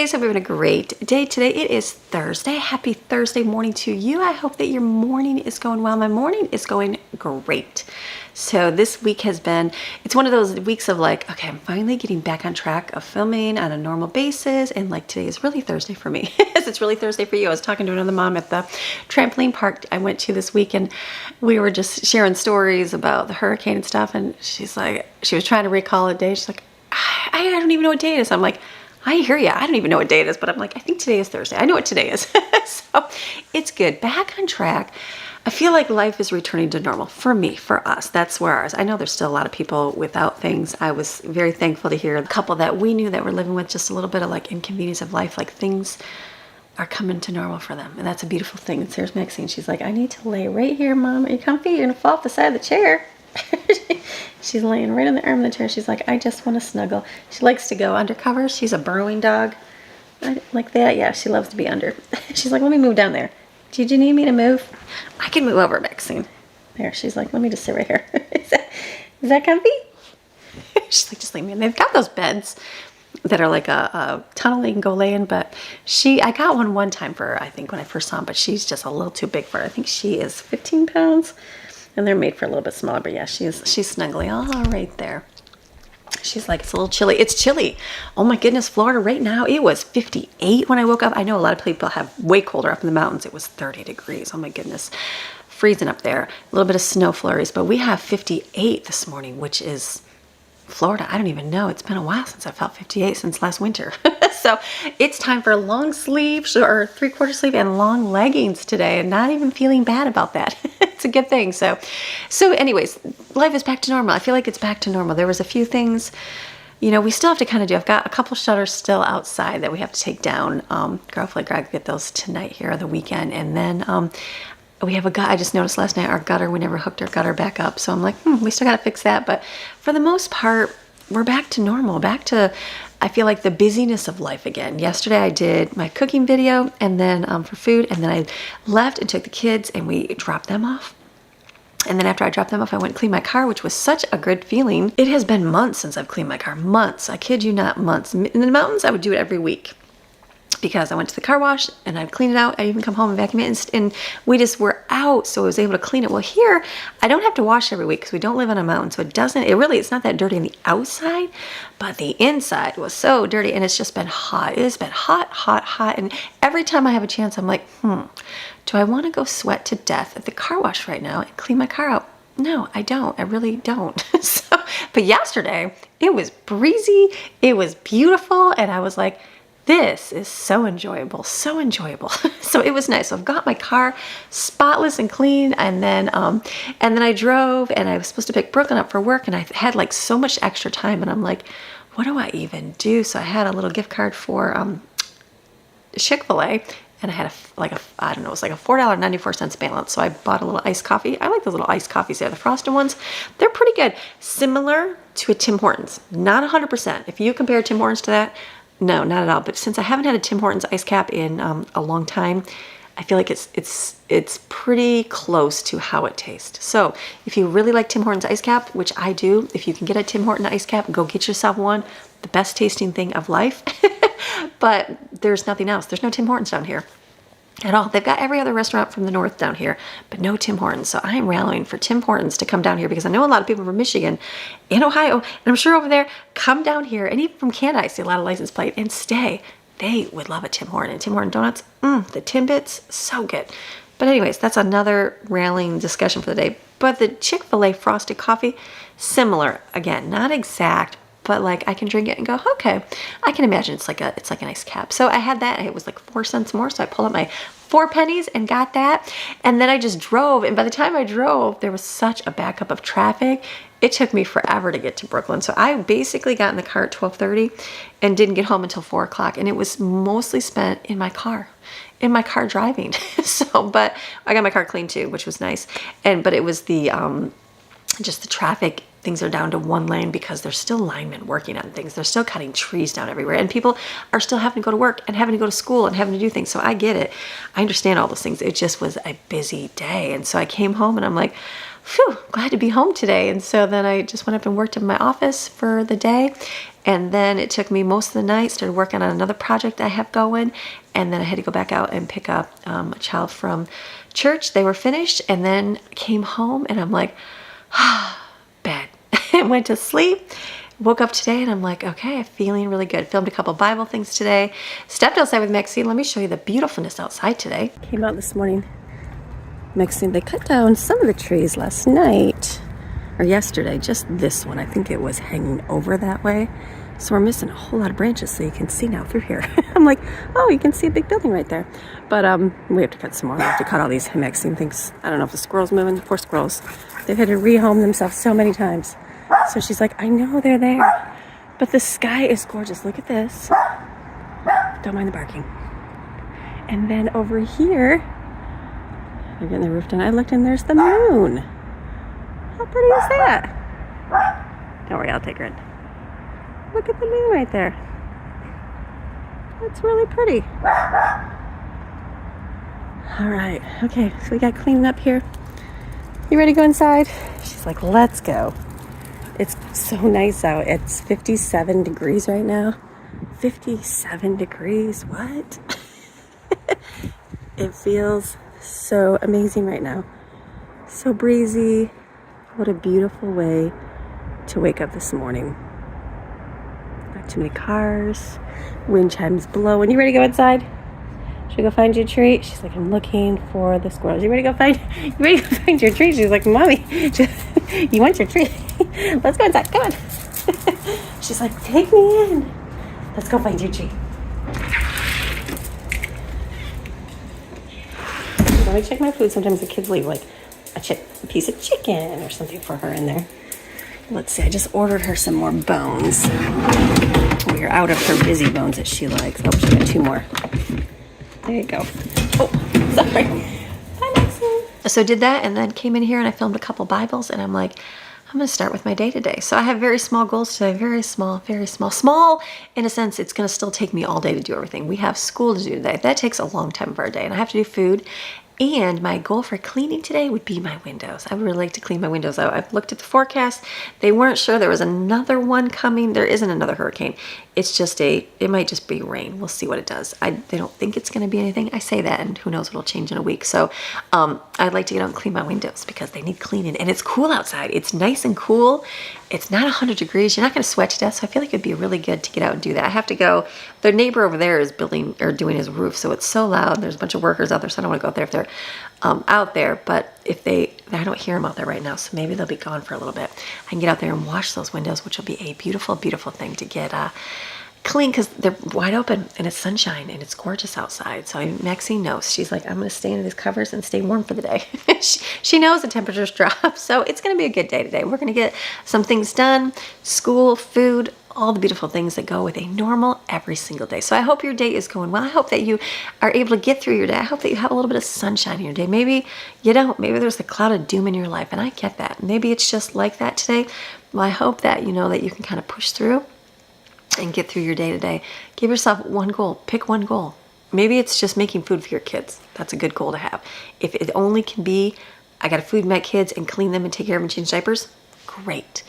Jays. Hope you're having a great day today. It is Thursday. Happy Thursday morning to you. I hope that your morning is going well. My morning is going great. So this week has been, it's one of those weeks of like, okay, I'm finally getting back on track of filming on a normal basis. And like today is really Thursday for me. As it's really Thursday for you. I was talking to another mom at the trampoline park I went to this week, and we were just sharing stories about the hurricane and stuff. And she's like, she was trying to recall a day. She's like, I don't even know what day it is. I'm like, I hear ya. I don't even know what day it is, but I'm like, I think today is Thursday. I know what today is. So it's good. Back on track. I feel like life is returning to normal for me, for us. That's where ours. I know there's still a lot of people without things. I was very thankful to hear a couple that we knew that were living with just a little bit of like inconvenience of life, like things are coming to normal for them. And that's a beautiful thing. And Sarah's Maxine, she's like, I need to lay right here, Mom. Are you comfy? You're going to fall off the side of the chair. She's laying right on the arm of the chair. She's like, I just want to snuggle. She likes to go undercover. She's a burrowing dog. Like that. Yeah, she loves to be under. She's like, let me move down there. Did you need me to move? I can move over, Maxine. There, she's like, let me just sit right here. Is that comfy? She's like, just leave me in. They've got those beds that are like a tunnel you can go lay in, but I got one time for her, I think, when I first saw them, but she's just a little too big for her. I think she is 15 pounds. And they're made for a little bit smaller, but yeah, she's snuggly all right there. She's like, it's a little chilly. It's chilly. Oh my goodness, Florida right now, it was 58 when I woke up. I know a lot of people have way colder up in the mountains. It was 30 degrees. Oh my goodness. Freezing up there. A little bit of snow flurries, but we have 58 this morning, which is Florida. I don't even know. It's been a while since I felt 58 since last winter. So it's time for long sleeves or 3/4 sleeve and long leggings today, and not even feeling bad about that. It's a good thing. So anyways, life is back to normal. I feel like it's back to normal. There was a few things, we still have to kind of do. I've got a couple shutters still outside that we have to take down. Hopefully Greg will get those tonight here on the weekend. And then we have a gutter. I just noticed last night our gutter, we never hooked our gutter back up. So I'm like, we still got to fix that. But for the most part, we're back to normal, back to, I feel like, the busyness of life again. Yesterday I did my cooking video and then for food, and then I left and took the kids and we dropped them off. And then after I dropped them off, I went and cleaned my car, which was such a good feeling. It has been months since I've cleaned my car. Months. I kid you not, months. In the mountains, I would do it every week, because I went to the car wash and I'd clean it out. I'd even come home and vacuum it, and we just were out, so I was able to clean it. Well, here, I don't have to wash every week because we don't live on a mountain, so it's not that dirty on the outside, but the inside was so dirty, and it's just been hot. It has been hot, hot, hot, and every time I have a chance, I'm like, do I want to go sweat to death at the car wash right now and clean my car out? No, I don't. I really don't. But yesterday, it was breezy, it was beautiful, and I was like, this is so enjoyable, so enjoyable. So it was nice. So I've got my car spotless and clean, and then I drove, and I was supposed to pick Brooklyn up for work, and I had like so much extra time, and I'm like, what do I even do? So I had a little gift card for Chick-fil-A, and I had I don't know, it was like a $4.94 balance. So I bought a little iced coffee. I like those little iced coffees there, the frosted ones. They're pretty good. Similar to a Tim Hortons. Not 100%. If you compare Tim Hortons to that, no, not at all. But since I haven't had a Tim Hortons ice cap in a long time, I feel like it's pretty close to how it tastes. So if you really like Tim Hortons ice cap, which I do, if you can get a Tim Hortons ice cap, go get yourself one. The best tasting thing of life. But there's nothing else. There's no Tim Hortons down here at all. They've got every other restaurant from the north down here, but no Tim Hortons. So I'm rallying for Tim Hortons to come down here, because I know a lot of people from Michigan and Ohio, and I'm sure over there, come down here, and even from Canada, I see a lot of license plate, and stay. They would love a Tim Hortons. And Tim Hortons donuts, the Timbits, so good. But anyways, that's another rallying discussion for the day. But the Chick-fil-A frosted coffee, similar. Again, not exact, but like I can drink it and go, okay, I can imagine it's like an ice cap. So I had that, and it was like 4 cents more. So I pulled out my 4 pennies and got that. And then I just drove. And by the time I drove, there was such a backup of traffic. It took me forever to get to Brooklyn. So I basically got in the car at 12:30 and didn't get home until 4 o'clock. And it was mostly spent in my car driving. But I got my car cleaned too, which was nice. But it was just the traffic. Things are down to 1 lane because there's still linemen working on things. They're still cutting trees down everywhere, and people are still having to go to work and having to go to school and having to do things. So I get it. I understand all those things. It just was a busy day. And so I came home and I'm like, phew, glad to be home today. And so then I just went up and worked in my office for the day. And then it took me most of the night, started working on another project I have going. And then I had to go back out and pick up a child from church. They were finished and then came home and I'm like, bed. And went to sleep. Woke up today and I'm like, okay, feeling really good. Filmed a couple Bible things today. Stepped outside with Maxine. Let me show you the beautifulness outside today. Came out this morning. Maxine, they cut down some of the trees last night. Or yesterday, just this one. I think it was hanging over that way. So we're missing a whole lot of branches so you can see now through here. I'm like, oh, you can see a big building right there. But we have to cut some more. We have to cut all these. Maxine thinks, I don't know if the squirrel's moving. Poor squirrels. They've had to rehome themselves so many times. So she's like, I know they're there. But the sky is gorgeous. Look at this. Don't mind the barking. And then over here, they're getting the roof done. I looked and there's the moon. How pretty is that? Don't worry, I'll take her in. Look at the moon right there. That's really pretty. All right. Okay, so we got cleaning up here. You ready to go inside? She's like, let's go. It's so nice out. It's 57 degrees right now. 57 degrees. What? It feels so amazing right now. So breezy. What a beautiful way to wake up this morning. Not too many cars. Wind chimes blowing. You ready to go inside? Should we go find your treat? She's like, I'm looking for the squirrels. You ready to go find your treat? She's like, Mommy, you want your treat? Let's go inside. Come on. She's like, take me in. Let's go find your treat. Let me check my food. Sometimes the kids leave like a piece of chicken or something for her in there. Let's see. I just ordered her some more bones. We're out of her busy bones that she likes. Oh, she got 2 more. There you go. Oh, sorry. Bye, Maxine. So did that and then came in here and I filmed a couple Bibles and I'm like, I'm going to start with my day today. So I have very small goals today, very small, very small. Small in a sense, it's going to still take me all day to do everything. We have school to do today. That takes a long time of our day and I have to do food. And my goal for cleaning today would be my windows. I would really like to clean my windows out. I've looked at the forecast. They weren't sure there was another one coming. There isn't another hurricane. It's just it might just be rain. We'll see what it does. They don't think it's going to be anything. I say that and who knows what'll change in a week. So I'd like to get out and clean my windows because they need cleaning. And it's cool outside. It's nice and cool. It's not 100 degrees. You're not going to sweat to death. So I feel like it'd be really good to get out and do that. I have to go. The neighbor over there is building or doing his roof. So it's so loud. There's a bunch of workers out there. So I don't want to go out there if they're out there. But I don't hear them out there right now. So maybe they'll be gone for a little bit. I can get out there and wash those windows, which will be a beautiful, beautiful thing to get clean because they're wide open and it's sunshine and it's gorgeous outside. So Maxine knows. She's like, I'm going to stay under these covers and stay warm for the day. she knows the temperatures drop. So it's going to be a good day today. We're going to get some things done, school, food, all the beautiful things that go with a normal every single day. So I hope your day is going well. I hope that you are able to get through your day. I hope that you have a little bit of sunshine in your day. Maybe you don't. Maybe there's a cloud of doom in your life and I get that. Maybe it's just like that today. Well, I hope that you know that you can kind of push through and get through your day today. Give yourself one goal. Pick one goal. Maybe it's just making food for your kids. That's a good goal to have. If it only can be, I got to feed my kids and clean them and take care of them and change diapers, great.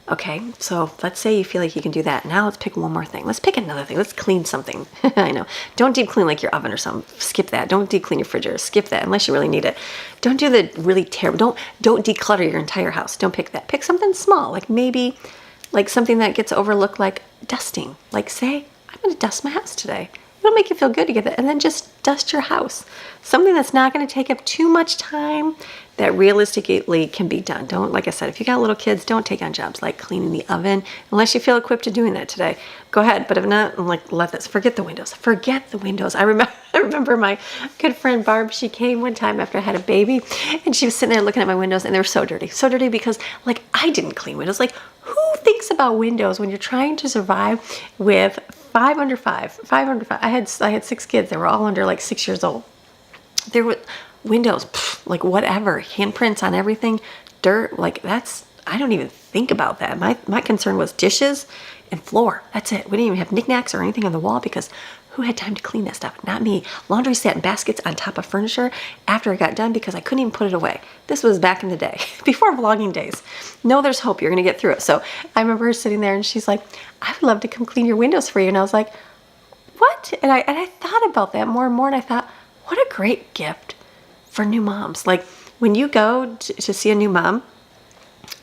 Okay, so let's say you feel like you can do that. Now let's pick one more thing. Let's pick another thing. Let's clean something. I know. Don't deep clean like your oven or something. Skip that. Don't deep clean your refrigerator. Skip that unless you really need it. Don't do the really terrible. Don't declutter your entire house. Don't pick that. Pick something small, like maybe like something that gets overlooked, like dusting. Like say, I'm going to dust my house today. It'll make you feel good to get that. And then just dust your house. Something that's not going to take up too much time that realistically can be done. Don't, like I said, if you got little kids, don't take on jobs like cleaning the oven unless you feel equipped to doing that today. Go ahead, but if not, like forget the windows. Forget the windows. I remember my good friend Barb, she came one time after I had a baby and she was sitting there looking at my windows and they were so dirty. So dirty because like I didn't clean windows. Like who thinks about windows when you're trying to survive with 5 under 5? I had 6 kids. They were all under like 6 years old. There were windows, like whatever, handprints on everything, dirt, like I don't even think about that. My concern was dishes and floor. That's it. We didn't even have knickknacks or anything on the wall because Who had time to clean that stuff? Not me. Laundry sat in baskets on top of furniture after I got done because I couldn't even put it away. This was back in the day, before vlogging days. No, there's hope. You're going to get through it. So I remember her sitting there and she's like, I would love to come clean your windows for you. And I was like, what? And I thought about that more and more, and I thought, what a great gift for new moms. Like, when you go to see a new mom,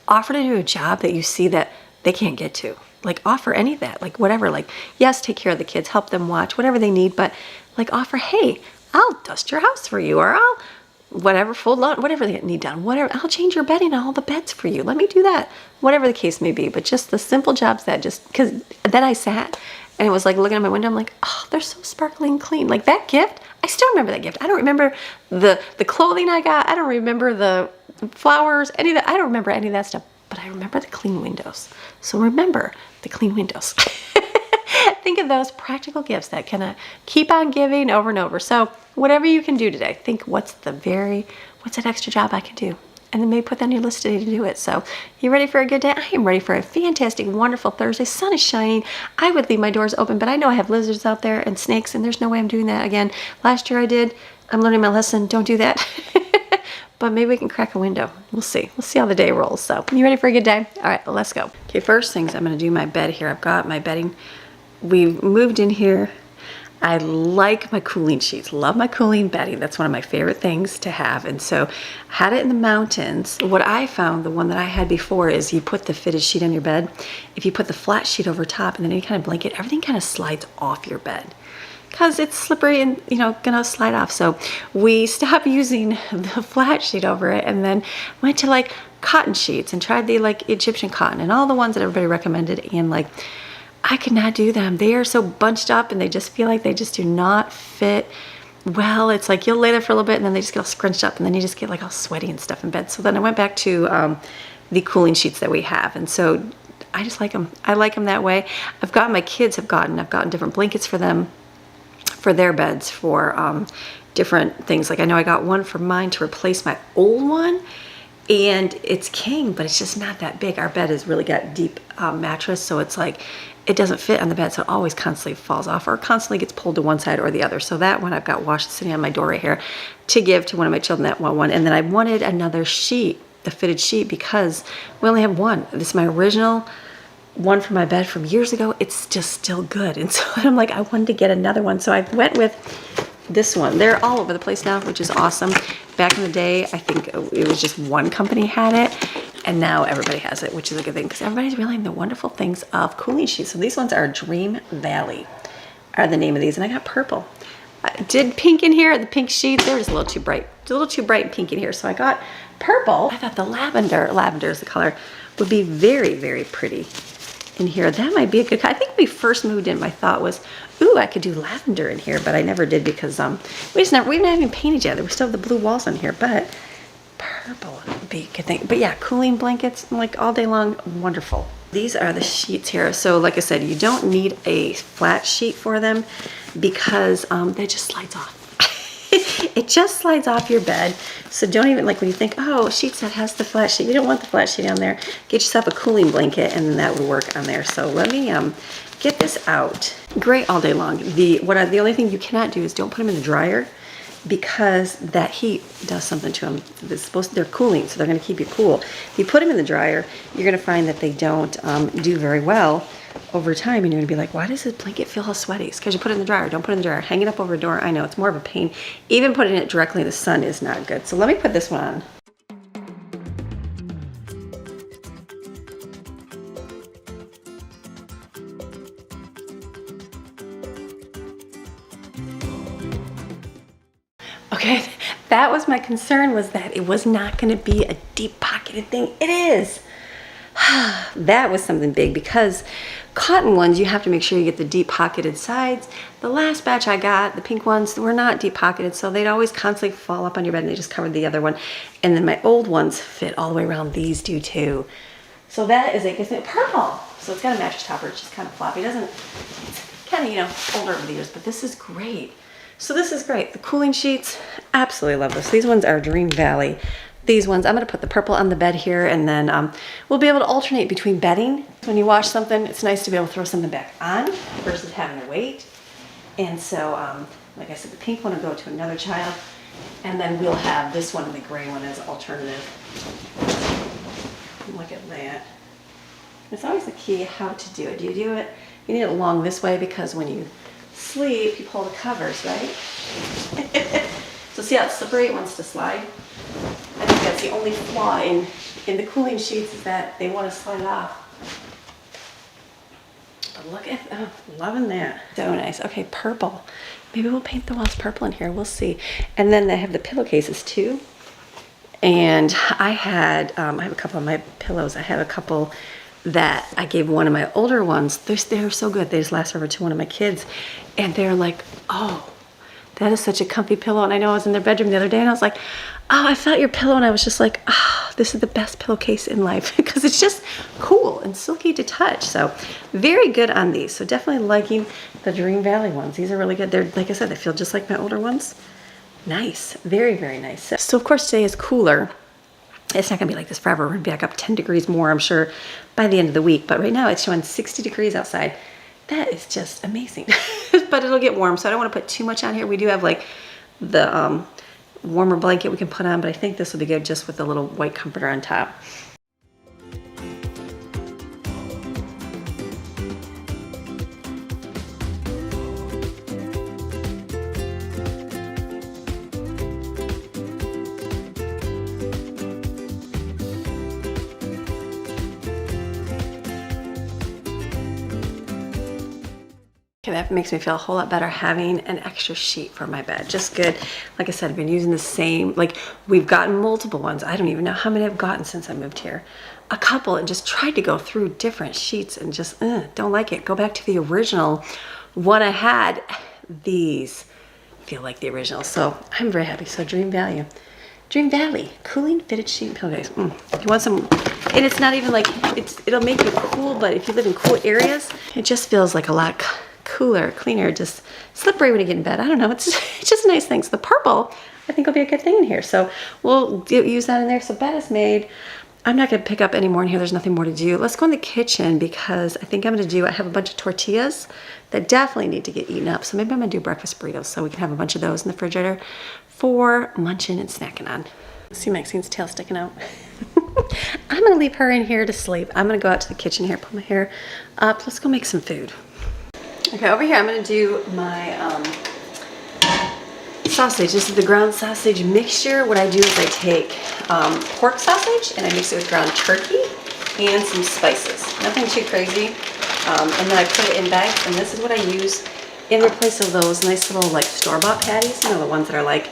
offer to do a job that you see that they can't get to. Like, offer any of that, like whatever, like, yes, take care of the kids, help them watch, whatever they need, but like offer, hey, I'll dust your house for you, or I'll whatever, fold lawn, whatever they need done, whatever, I'll change your bedding on all the beds for you. Let me do that, whatever the case may be. But just the simple jobs that just, because then I sat and it was like looking at my window, I'm like, oh, they're so sparkling clean. Like that gift, I still remember that gift. I don't remember the clothing I got. I don't remember the flowers, any of that. I don't remember any of that stuff, but I remember the clean windows. So remember the clean windows. Think of those practical gifts that kind of keep on giving over and over. So whatever you can do today, think what's that extra job I can do? And then maybe put that on your list today to do it. So you ready for a good day? I am ready for a fantastic, wonderful Thursday. Sun is shining. I would leave my doors open, but I know I have lizards out there and snakes, and there's no way I'm doing that again. Last year I did. I'm learning my lesson. Don't do that. But maybe we can crack a window. We'll see. We'll see how the day rolls. So you ready for a good day? All right, let's go. Okay, first things, I'm going to do my bed here. I've got my bedding. We've moved in here. I like my cooling sheets. Love my cooling bedding. That's one of my favorite things to have. And so I had it in the mountains. What I found, the one that I had before, is you put the fitted sheet on your bed. If you put the flat sheet over top and then any kind of blanket, everything kind of slides off your bed, because it's slippery and, you know, gonna slide off. So we stopped using the flat sheet over it and then went to like cotton sheets and tried the like Egyptian cotton and all the ones that everybody recommended, and like I could not do them. They are so bunched up and they just feel like they just do not fit well. It's like you'll lay there for a little bit and then they just get all scrunched up and then you just get like all sweaty and stuff in bed. So then I went back to the cooling sheets that we have, and so I just like them. I like them that way. I've gotten different blankets for them, for their beds, for different things. Like I know I got one for mine to replace my old one, and it's king, but it's just not that big. Our bed has really got deep mattress, so it's like it doesn't fit on the bed, so it always constantly falls off or constantly gets pulled to one side or the other. So that one I've got washed sitting on my door right here to give to one of my children, that one. And then I wanted another sheet, the fitted sheet, because we only have one. This is my original one for my bed from years ago. It's just still good. And so I'm like, I wanted to get another one. So I went with this one. They're all over the place now, which is awesome. Back in the day, I think it was just one company had it, and now everybody has it, which is a good thing because everybody's realizing the wonderful things of cooling sheets. So these ones are Dream Valley, are the name of these, and I got purple. I did pink in here. The pink sheets, they're just a little too bright. It's a little too bright and pink in here, so I got purple. I thought the lavender is the color, would be very, very pretty in here. That might be a good, I think when we first moved in, my thought was, ooh, I could do lavender in here, but I never did because we haven't even painted yet. We still have the blue walls on here, but purple would be a good thing. But yeah, cooling blankets, like all day long, wonderful. These are the sheets here. So like I said, you don't need a flat sheet for them because they just slides off. It just slides off your bed. So don't even, like when you think, oh, sheet set has the flat sheet, you don't want the flat sheet on there. Get yourself a cooling blanket and then that would work on there. So let me get this out. Great all day long. The only thing you cannot do is don't put them in the dryer, because that heat does something to them. They're cooling, so they're going to keep you cool. If you put them in the dryer, you're going to find that they don't do very well over time, and you're going to be like, why does this blanket feel all sweaty? It's because you put it in the dryer. Don't put it in the dryer. Hang it up over a door. I know, it's more of a pain. Even putting it directly in the sun is not good. So let me put this one on. Okay, that was my concern, was that it was not going to be a deep pocketed thing. It is. That was something big, because cotton ones, you have to make sure you get the deep pocketed sides. The last batch I got, the pink ones, were not deep pocketed, so they'd always constantly fall up on your bed, and they just covered the other one. And then my old ones fit all the way around. These do too. So that is a purple. So it's got a mattress topper. It's just kind of floppy. It's kind of, you know, older over the years, but this is great. So this is great. The cooling sheets, absolutely love this. These ones are Dream Valley. These ones, I'm going to put the purple on the bed here, and then we'll be able to alternate between bedding. When you wash something, it's nice to be able to throw something back on versus having to wait. And so, like I said, the pink one will go to another child, and then we'll have this one and the gray one as alternative. Look at that. It's always the key how to do it. Do you do it? You need it along this way because when you sleep, you pull the covers, right? So see how it's slippery? It wants to slide. I think that's the only flaw in the cooling sheets is that they want to slide off. But look at, oh, loving that. So nice. Okay, purple. Maybe we'll paint the walls purple in here. We'll see. And then they have the pillowcases too. And I have a couple of my pillows. I have a couple that I gave one of my older ones. They're so good. They just last forever to one of my kids. And they're like, oh, that is such a comfy pillow. And I know I was in their bedroom the other day and I was like, oh, I felt your pillow. And I was just like, oh, this is the best pillowcase in life because it's just cool and silky to touch. So very good on these. So definitely liking the Dream Valley ones. These are really good. They're, like I said, they feel just like my older ones. Nice. Very, very nice. So of course today is cooler. It's not gonna be like this forever. We're gonna be back up 10 degrees more, I'm sure, by the end of the week. But right now it's showing 60 degrees outside. That is just amazing. But it'll get warm, so I don't wanna put too much on here. We do have like the warmer blanket we can put on, but I think this will be good just with the little white comforter on top. Okay, that makes me feel a whole lot better having an extra sheet for my bed. Just good. Like I said, I've been using the same, like we've gotten multiple ones. I don't even know how many I've gotten since I moved here. A couple, and just tried to go through different sheets and just don't like it. Go back to the original one I had. These feel like the original. So I'm very happy. So Dream Valley, cooling fitted sheet pillowcase. You want some, and it's not even like, it'll make you cool, but if you live in cool areas, it just feels like a lot cooler, cleaner, just slippery when you get in bed. I don't know, it's just a nice thing. So the purple, I think will be a good thing in here. So we'll use that in there. So bed is made. I'm not gonna pick up any more in here. There's nothing more to do. Let's go in the kitchen because I think I have a bunch of tortillas that definitely need to get eaten up. So maybe I'm gonna do breakfast burritos so we can have a bunch of those in the refrigerator for munching and snacking on. See Maxine's tail sticking out. I'm gonna leave her in here to sleep. I'm gonna go out to the kitchen here, put my hair up. Let's go make some food. Okay, over here I'm gonna do my sausage. This is the ground sausage mixture. What I do is I take pork sausage and I mix it with ground turkey and some spices. Nothing too crazy. And then I put it in bags, and this is what I use in replace of those nice little like store-bought patties. You know, the ones that are like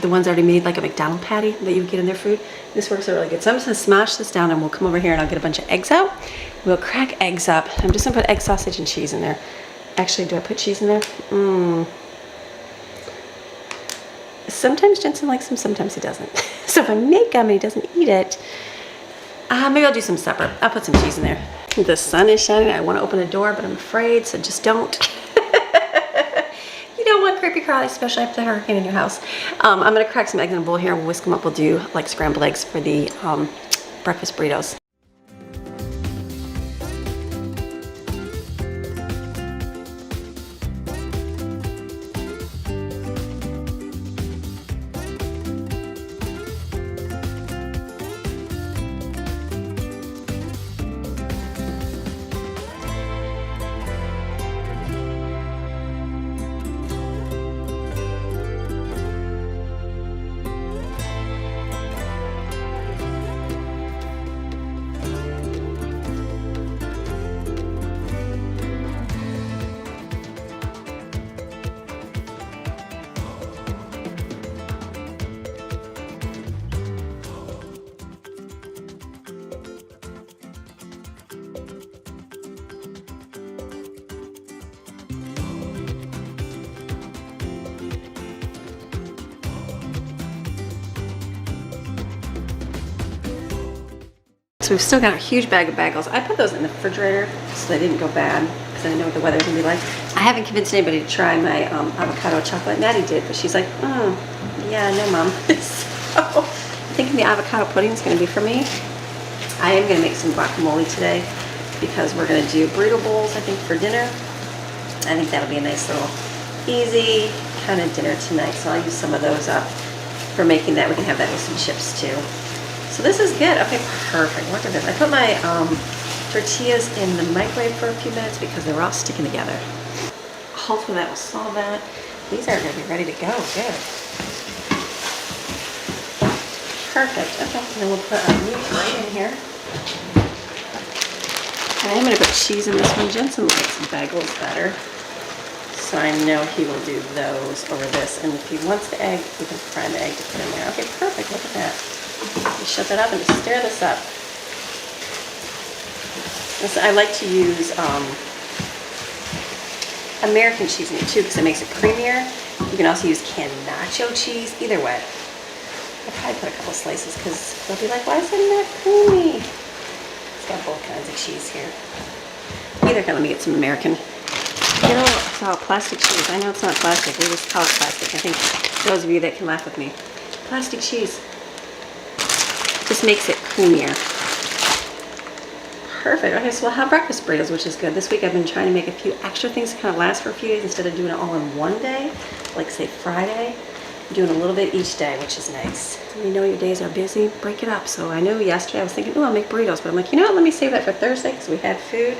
the ones already made like a McDonald's patty that you would get in their food. This works out really good. So I'm just gonna smash this down and we'll come over here and I'll get a bunch of eggs out. We'll crack eggs up. I'm just gonna put egg, sausage, and cheese in there. Actually, do I put cheese in there? Sometimes Jensen likes them, sometimes he doesn't. So if I make them and he doesn't eat it, maybe I'll do some supper. I'll put some cheese in there. The sun is shining. I want to open a door, but I'm afraid, so just don't. You don't want creepy crawlies, especially after the hurricane in your house. I'm going to crack some eggs in a bowl here and we'll whisk them up. We'll do like scrambled eggs for the breakfast burritos. So we've still got a huge bag of bagels. I put those in the refrigerator so they didn't go bad because I didn't know what the weather was gonna be like. I haven't convinced anybody to try my avocado chocolate. Maddie did, but she's like, yeah, no, Mom. So I'm thinking the avocado pudding is gonna be for me. I am gonna make some guacamole today because we're gonna do burrito bowls, I think, for dinner. I think that'll be a nice little easy kind of dinner tonight. So I'll use some of those up for making that. We can have that with some chips too. So this is good. Okay, perfect. Look at this. I put my tortillas in the microwave for a few minutes because they were all sticking together. Hopefully that will solve that. These are going to be ready to go. Good. Perfect. Okay, and then we'll put our meat right in here. And I'm going to put cheese in this one. Jensen likes bagels better, so I know he will do those over this. And if he wants the egg, we can fry the egg to put in there. Okay, perfect. Look at that. Just shut that up and just stir this up. I like to use American cheese in it too because it makes it creamier. You can also use canned nacho cheese. Either way. I'll probably put a couple slices because they'll be like, why is it not creamy? It's got both kinds of cheese here. Either way, let me get some American. You know, it's all plastic cheese. I know it's not plastic. We just call it plastic. I think those of you that can laugh with me. Plastic cheese. Just makes it creamier. Perfect. Okay, so we'll have breakfast burritos, which is good. This week I've been trying to make a few extra things to kind of last for a few days instead of doing it all in one day, like say Friday. I'm doing a little bit each day, which is nice. You know your days are busy, break it up. So I know yesterday I was thinking, oh, I'll make burritos, but I'm like, you know what, let me save that for Thursday because we had food.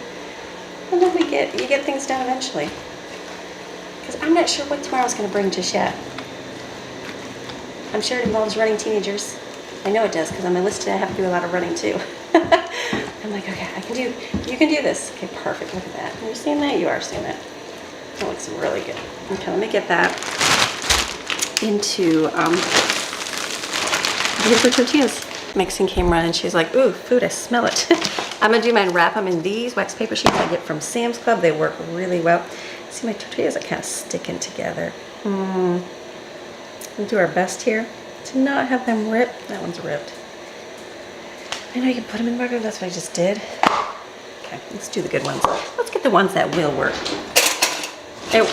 And then you get things done eventually. Because I'm not sure what tomorrow's going to bring just yet. I'm sure it involves running teenagers. I know it does because on my list today I have to do a lot of running too. I'm like, okay, you can do this. Okay, perfect, look at that. Are you seeing that? You are seeing that. That looks really good. Okay, let me get that into the tortillas. Mexican came around and she's like, ooh, food, I smell it. I'm gonna do mine, wrap them in these wax paper sheets I get from Sam's Club. They work really well. See, my tortillas are kind of sticking together. We'll do our best here to not have them rip. That one's ripped. I know you can put them in the microwave, that's what I just did. Okay, let's do the good ones. Let's get the ones that will work.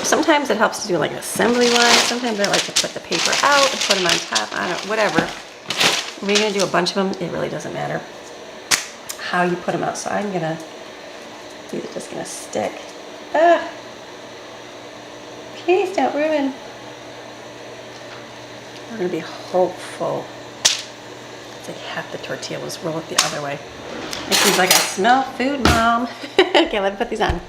Sometimes it helps to do like an assembly line. Sometimes I like to put the paper out and put them on top. I don't, whatever. If you're gonna do a bunch of them, it really doesn't matter how you put them out. So I'm gonna, these are just gonna stick. Please don't ruin. We're gonna be hopeful. It's like half the tortilla was roll it the other way. It seems like I smell food, Mom. Okay, let me put these on.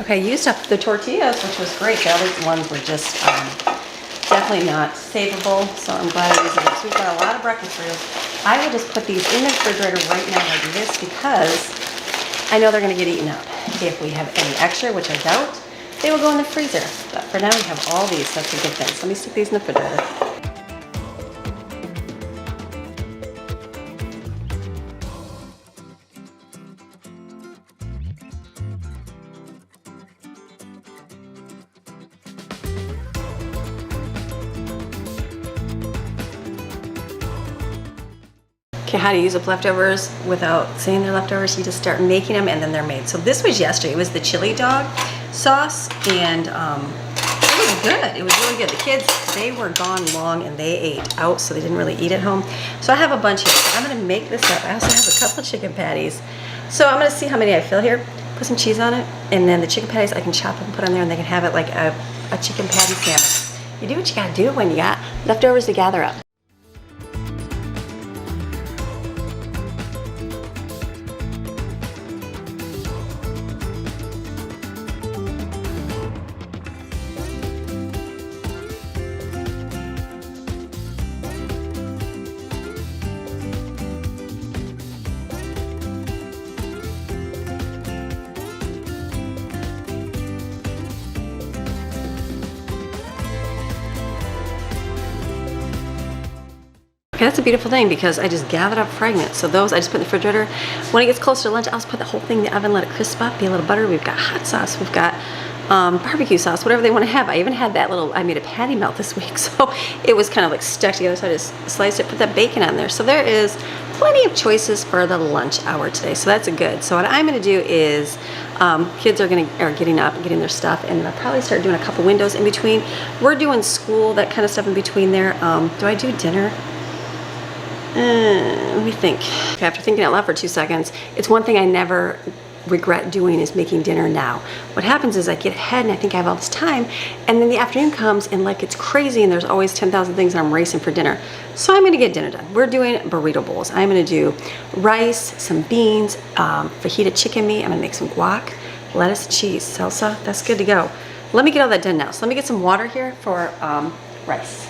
Okay, used up the tortillas, which was great. The other ones were just definitely not savable, so I'm glad I used them. So we've got a lot of breakfast burritos. I will just put these in the refrigerator right now like this because I know they're gonna get eaten up. If we have any extra, which I doubt, they will go in the freezer. But for now we have all these, so that's a good thing. So let me stick these in the refrigerator. Okay, how to use up leftovers without saying they're leftovers. You just start making them and then they're made. So this was yesterday. It was the chili dog sauce and it was good. It was really good. The kids, they were gone long and they ate out, so they didn't really eat at home. So I have a bunch here. So I'm gonna make this up. I also have a couple of chicken patties. So I'm gonna see how many I fill here. Put some cheese on it, and then the chicken patties I can chop and put on there, and they can have it like a chicken patty sandwich. You do what you gotta do when you got leftovers to gather up. Okay, that's a beautiful thing because I just gathered up fragments. So those I just put in the refrigerator. When it gets closer to lunch, I'll just put the whole thing in the oven, let it crisp up, be a little butter. We've got hot sauce, we've got barbecue sauce, whatever they want to have. I even had that little, I made a patty melt this week, so it was kind of like stuck together. So I just sliced it, put that bacon on there. So there is plenty of choices for the lunch hour today. So that's good. So what I'm going to do is, kids are getting up and getting their stuff, and then I'll probably start doing a couple windows in between. We're doing school, that kind of stuff in between there. Do I do dinner? Let me think. Okay, after thinking out loud for 2 seconds, it's one thing I never regret doing is making dinner now. What happens is I get ahead and I think I have all this time, and then the afternoon comes and like it's crazy and there's always 10,000 things and I'm racing for dinner. So I'm gonna get dinner done. We're doing burrito bowls. I'm gonna do rice, some beans, fajita chicken meat. I'm gonna make some guac, lettuce, cheese, salsa. That's good to go. Let me get all that done now. So let me get some water here for rice.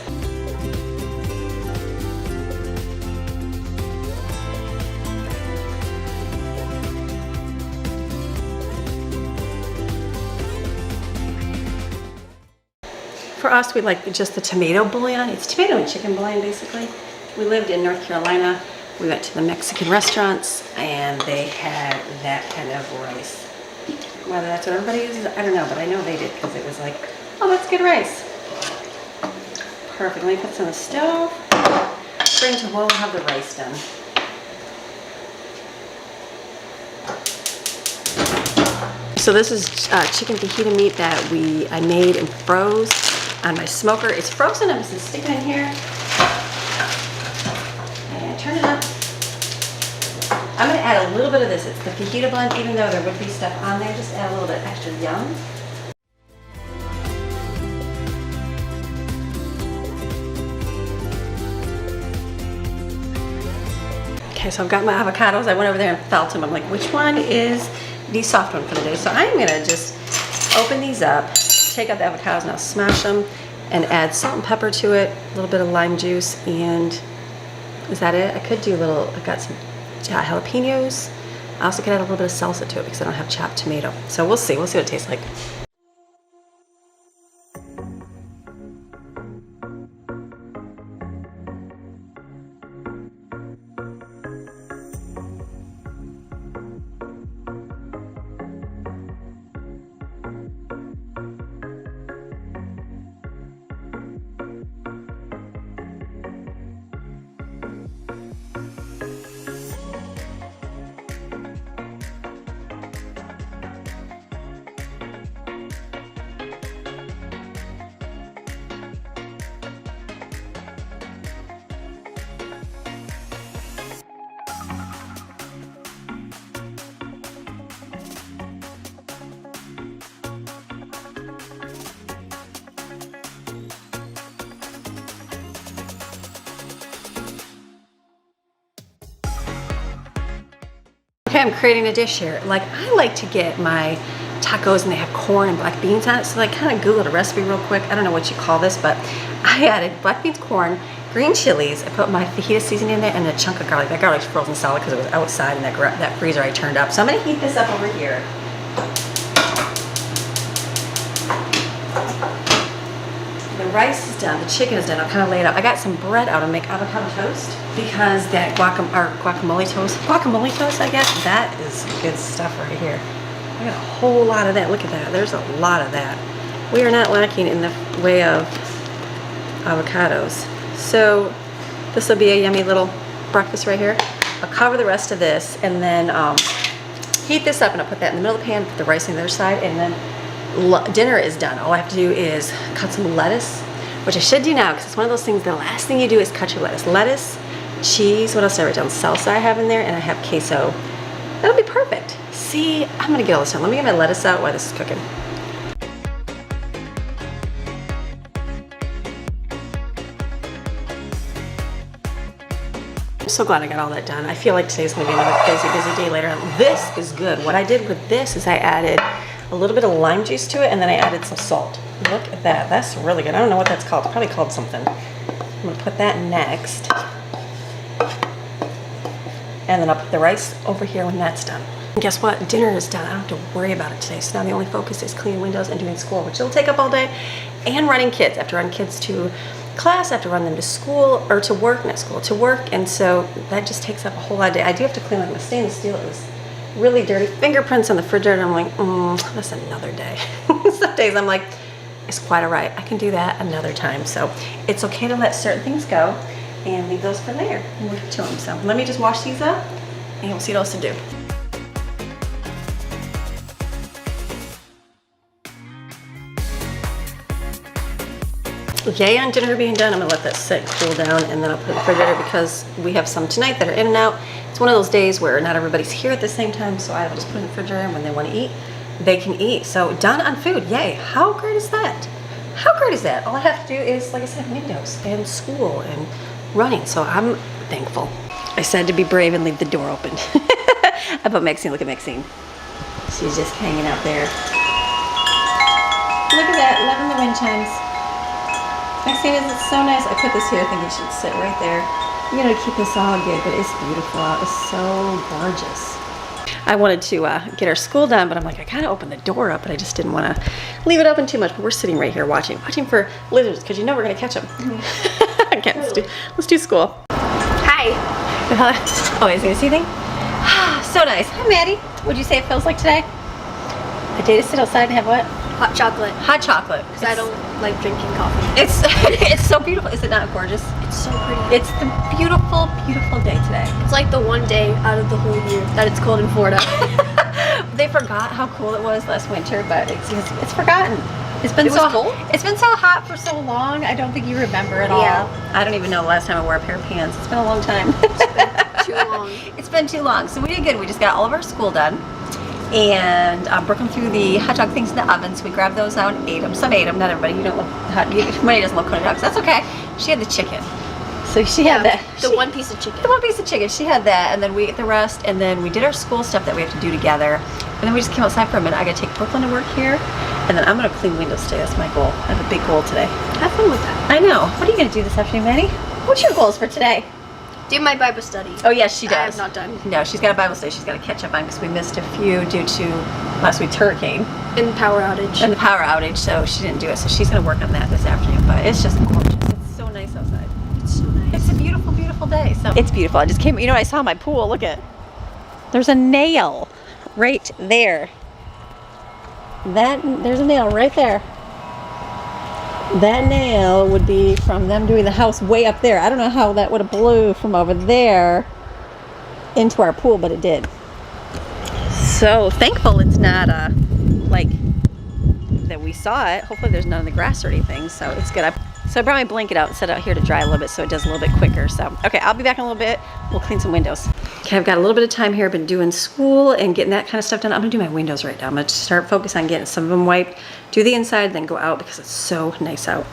For us, we like just the tomato bouillon. It's tomato and chicken bouillon, basically. We lived in North Carolina. We went to the Mexican restaurants, and they had that kind of rice. Whether that's what everybody uses, I don't know, but I know they did because it was like, oh, that's good rice. Perfect. Let me put this on the stove. Bring to boil, have the rice done. So this is chicken fajita meat that I made and froze on my smoker. It's frozen. I'm just sticking it in here and turn it up. I'm going to add a little bit of this. It's the fajita blend, even though there would be stuff on there. Just add a little bit extra yum. Okay, so I've got my avocados. I went over there and felt them. I'm like, which one is the soft one for the day? So I'm going to just open these up, take out the avocados, and I'll smash them and add salt and pepper to it, a little bit of lime juice, and is that it? I could do a little, I've got some jalapenos. I also could add a little bit of salsa to it because I don't have chopped tomato. So we'll see what it tastes like. Okay, I'm creating a dish here. Like, I like to get my tacos and they have corn and black beans on it. So I kind of Googled a recipe real quick. I don't know what you call this, but I added black beans, corn, green chilies. I put my fajita seasoning in there and a chunk of garlic. That garlic's frozen solid because it was outside in that freezer I turned up. So I'm gonna heat this up over here. The rice is done, the chicken is done. I'll kind of lay it out. I got some bread out and make avocado toast because that guacamole toast, I guess, that is good stuff right here. I got a whole lot of that. Look at that. There's a lot of that. We are not lacking in the way of avocados. So this will be a yummy little breakfast right here. I'll cover the rest of this and then heat this up, and I'll put that in the middle of the pan, put the rice on the other side, and then dinner is done. All I have to do is cut some lettuce, which I should do now because it's one of those things, the last thing you do is cut your lettuce. Lettuce, cheese, what else did I write down? Salsa I have in there, and I have queso. That'll be perfect. See, I'm gonna get all this done. Let me get my lettuce out while this is cooking. I'm so glad I got all that done. I feel like today's gonna be another busy day later. This is good. What I did with this is I added a little bit of lime juice to it, and then I added some salt. Look at that. That's really good. I don't know what that's called. It's probably called something. I'm gonna put that next. And then I'll put the rice over here when that's done. And guess what? Dinner is done. I don't have to worry about it today. So now the only focus is cleaning windows and doing school, which will take up all day, and running kids. I have to run kids to class, I have to run them to school, or to work, not school, to work, and so that just takes up a whole lot of day. I do have to clean like my stainless steel. It was really dirty. Fingerprints on the refrigerator, I'm like, that's another day. Some days I'm like, it's quite all right. I can do that another time. So it's okay to let certain things go and leave those for later. And we'll get to them. So let me just wash these up and we'll see what else to do. Yay on dinner being done. I'm gonna let that sit, cool down, and then I'll put it in the refrigerator because we have some tonight that are in and out. It's one of those days where not everybody's here at the same time, so I will just put it in the refrigerator, and when they want to eat, they can eat. So done on food, yay. How great is that? How great is that? All I have to do is, like I said, windows and school and running, so I'm thankful. I said to be brave and leave the door open. I put Maxine, look at Maxine. She's just hanging out there. Look at that, loving the wind chimes. Maxine, it's so nice. I put this here, thinking it should sit right there. You know, to keep this all good, but it's beautiful out. It's so gorgeous. I wanted to get our school done, but I'm like, I kind of opened the door up, but I just didn't want to leave it open too much. But we're sitting right here watching for lizards, because you know we're going to catch them. Mm-hmm. Okay, let's do school. Hi. Oh, is he going to see anything? So nice. Hi, Maddie. What'd you say it feels like today? A day to sit outside and have what? Hot chocolate. Hot chocolate. Because I don't like drinking coffee. It's it's so beautiful. Is it not gorgeous? It's so pretty. It's the beautiful, beautiful day today. It's like the one day out of the whole year that it's cold in Florida. They forgot how cool it was last winter, but it's forgotten. It's been cold? It's been so hot for so long. I don't think you remember at all. Yeah. I don't even know the last time I wore a pair of pants. It's been a long time. It's been too long. It's been too long. So we did good. We just got all of our school done. And broke them through the hot dog things in the oven, so we grabbed those out and ate them. Some ate them, not everybody. You don't love Money doesn't love coney dogs. That's okay. She had the chicken, so she had that. The one piece of chicken. The one piece of chicken. She had that, and then we ate the rest. And then we did our school stuff that we have to do together. And then we just came outside for a minute. I got to take Brooklyn to work here, and then I'm gonna clean windows today. That's my goal. I have a big goal today. Have fun with that. I know. What are you gonna do this afternoon, Maddie? What's your goals for today? Do my Bible study. Oh yes, she does. I have not done. No, she's got a Bible study. She's got to catch up on because we missed a few due to last week's hurricane And power outage. and the power outage. So she didn't do it. So she's going to work on that this afternoon. But it's just gorgeous. It's so nice outside. It's so nice. It's a beautiful, beautiful day. So it's beautiful. I just came. You know, I saw my pool. Look at. There's a nail right there. There's a nail right there. That nail would be from them doing the house way up there. I don't know how that would have blew from over there into our pool, but it did. So thankful it's not like that we saw it. Hopefully there's none in the grass or anything, so it's good. So I brought my blanket out and set it out here to dry a little bit so it does a little bit quicker. So, okay, I'll be back in a little bit. We'll clean some windows. Okay, I've got a little bit of time here. I've been doing school and getting that kind of stuff done. I'm gonna do my windows right now. I'm gonna start focus on getting some of them wiped, do the inside, then go out because it's so nice out.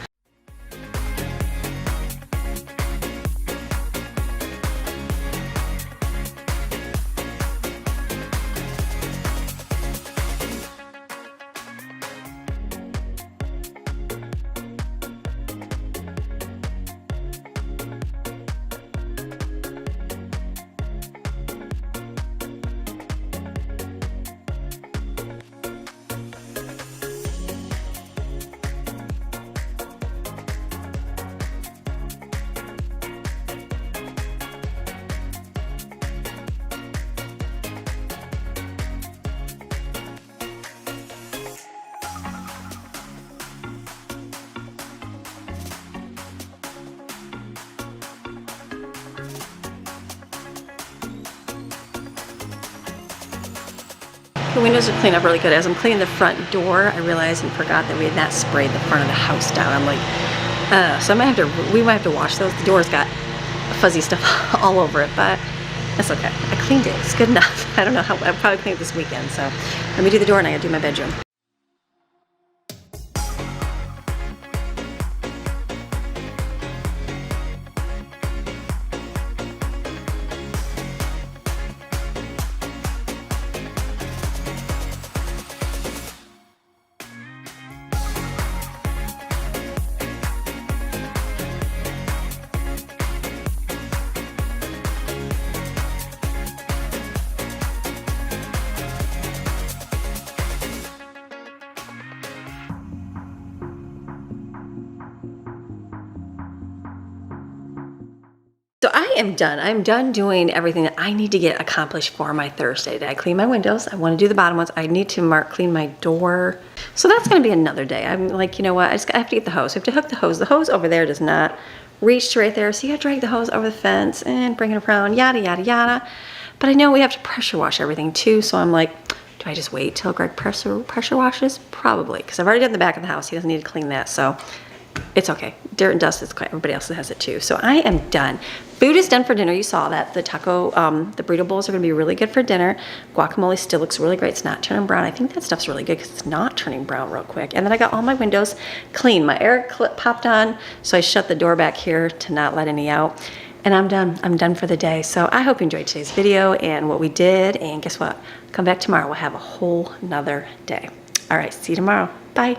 The windows are cleaned up really good. As I'm cleaning the front door, I realized and forgot that we had not sprayed the front of the house down. I'm like, so we might have to wash those. The door's got fuzzy stuff all over it, but that's okay. I cleaned it. It's good enough. I don't know how. I'll probably clean it this weekend. So let me do the door and I gotta do my bedroom. So I am done. I'm done doing everything that I need to get accomplished for my Thursday. Did I clean my windows? I want to do the bottom ones. I need to clean my door. So that's going to be another day. I'm like, you know what? I have to get the hose. I have to hook the hose. The hose over there does not reach to right there. So you got to drag the hose over the fence and bring it around, yada, yada, yada. But I know we have to pressure wash everything too. So I'm like, do I just wait till Greg pressure washes? Probably, because I've already done the back of the house. He doesn't need to clean that. So it's okay. Dirt and dust is everybody else has it too. So I am done. Food is done for dinner. You saw that. The taco, the burrito bowls are going to be really good for dinner. Guacamole still looks really great. It's not turning brown. I think that stuff's really good because it's not turning brown real quick. And then I got all my windows clean. My air clip popped on, so I shut the door back here to not let any out. And I'm done. I'm done for the day. So I hope you enjoyed today's video and what we did. And guess what? Come back tomorrow. We'll have a whole nother day. All right. See you tomorrow. Bye.